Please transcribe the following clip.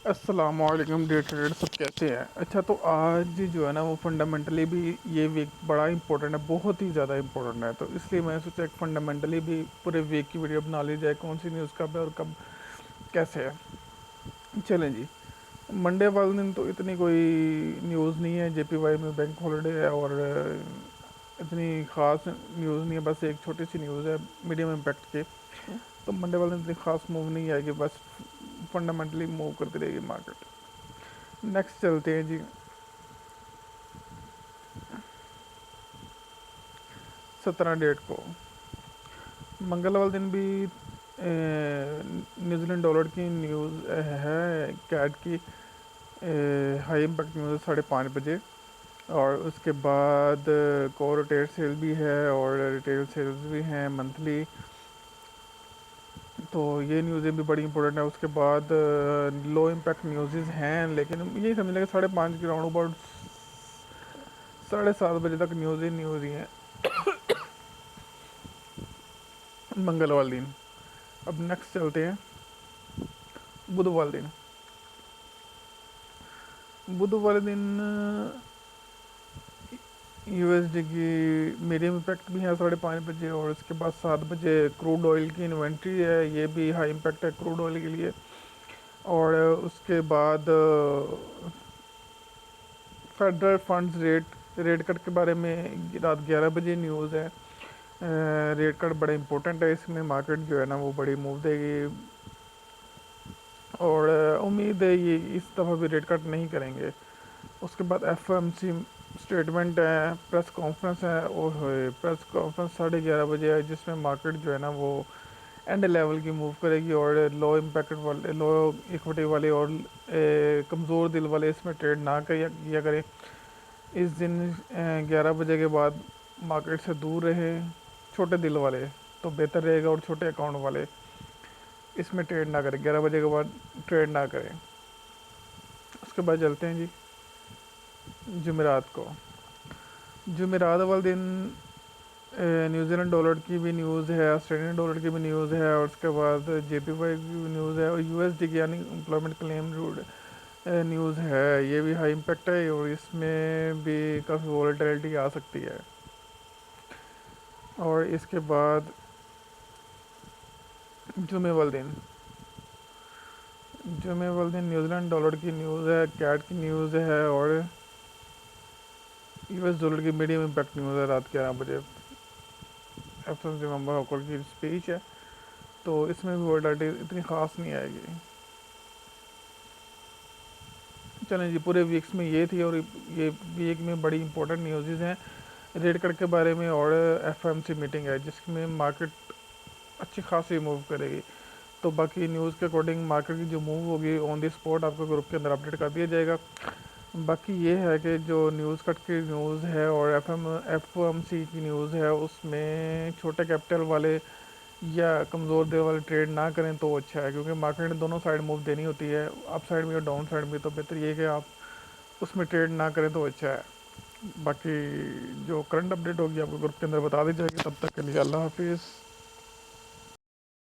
अस्सलामुअलैकुम। Day trader सब कैसे हैं? अच्छा, तो आज जो है ना वो फंडामेंटली भी ये वीक बड़ा इंपॉर्टेंट है, बहुत ही ज़्यादा इंपॉर्टेंट है। तो इसलिए मैंने सोचा एक फंडामेंटली भी पूरे वीक की वीडियो बना ली जाए, कौन सी न्यूज़ कब है और कब कैसे है। चलें जी। मंडे वाले दिन तो इतनी कोई न्यूज़ नहीं है, जेपीवाई में बैंक हॉलीडे है और इतनी ख़ास न्यूज़ नहीं है, बस एक छोटी सी न्यूज़ है मीडियम इम्पैक्ट की। तो मंडे वाले दिन इतनी ख़ास मूव नहीं आएगी, बस फंडामेंटली मूव करती रहेगी मार्केट। नेक्स्ट चलते हैं जी। 17 डेट को मंगल वाले दिन भी न्यूजीलैंड डॉलर की न्यूज़ है, कैट की हाई इम्पैक्ट न्यूज़ 5:30 बजे। और उसके बाद कोर रिटेल सेल भी है और रिटेल सेल्स भी हैं मंथली। तो ये न्यूज़ें भी बड़ी इंपॉर्टेंट है। उसके बाद लो इम्पैक्ट न्यूज़ हैं, लेकिन यही समझ लें कि 5:30 के राउंड अबाउट 7:30 बजे तक न्यूज़ ही हैं मंगल वाले दिन। अब नेक्स्ट चलते हैं बुध वाले दिन। बुध वाले दिन यूएसडी की मीडियम इम्पैक्ट भी है 5:30 बजे। और उसके बाद 7 बजे क्रूड ऑयल की इन्वेंट्री है, ये भी हाई इम्पैक्ट है क्रूड ऑयल के लिए। और उसके बाद फेडरल फंड्स रेट कट के बारे में रात 11 बजे न्यूज़ है। रेट कट बड़ा इंपॉर्टेंट है, इसमें मार्केट जो है ना वो बड़ी मूव देगी। और उम्मीद है ये इस दफ़ा भी रेट कट नहीं करेंगे। उसके बाद एफओएमसी स्टेटमेंट है, प्रेस कॉन्फ्रेंस है। और प्रेस कॉन्फ्रेंस 11:30 बजे है, जिसमें मार्केट जो है ना वो एंड लेवल की मूव करेगी। और लो इम्पैक्ट वाले, लो इक्विटी वाले और कमज़ोर दिल वाले इसमें ट्रेड ना किया करें। इस दिन 11 बजे के बाद मार्केट से दूर रहे छोटे दिल वाले, तो बेहतर रहेगा। और छोटे अकाउंट वाले इसमें ट्रेड ना करें, 11 बजे के बाद ट्रेड ना करें। उसके बाद चलते हैं जी जुमेरात को। जुमेरात वाले दिन न्यूजीलैंड डॉलर की भी न्यूज़ है, ऑस्ट्रेलियन डॉलर की भी न्यूज़ है। और उसके बाद जेपीवाई की भी न्यूज़ है और यूएसडी की यानी एम्प्लॉयमेंट क्लेम न्यूज़ है। ये भी हाई इम्पैक्ट है और इसमें भी काफ़ी वॉलेटिलिटी आ सकती है। और इसके बाद जुमे वाले दिन न्यूजीलैंड डॉलर की न्यूज़ है, कैट की न्यूज़ है और यूएस डॉलर की मीडियम इम्पैक्ट न्यूज़ है रात 11 बजे। एफएमसी मेंबर होकर की स्पीच है, तो इसमें भी वॉलेटिलिटी इतनी ख़ास नहीं आएगी। चलें जी, पूरे वीक्स में ये थी। और ये वीक में बड़ी इंपॉर्टेंट न्यूज़ हैं रेट कट के बारे में। और एफओएमसी मीटिंग है जिसमें मार्केट अच्छी खासी मूव करेगी। तो बाकी न्यूज़ के अकॉर्डिंग मार्केट की जो मूव होगी ऑन दी स्पॉट आपको ग्रुप के अंदर अपडेट कर दिया जाएगा। बाकी ये है कि जो न्यूज़ कट की न्यूज़ है और एफओएमसी की न्यूज़ है उसमें छोटे कैपिटल वाले या कमज़ोर दे वाले ट्रेड ना करें तो अच्छा है, क्योंकि मार्केट ने दोनों साइड मूव देनी होती है, अप साइड में और डाउन साइड में। तो बेहतर ये है कि आप उसमें ट्रेड ना करें तो अच्छा है। बाकी जो करंट अपडेट होगी आपको ग्रुप के अंदर बता दी जाएगी। तब तक के लिए अल्लाह हाफिज़।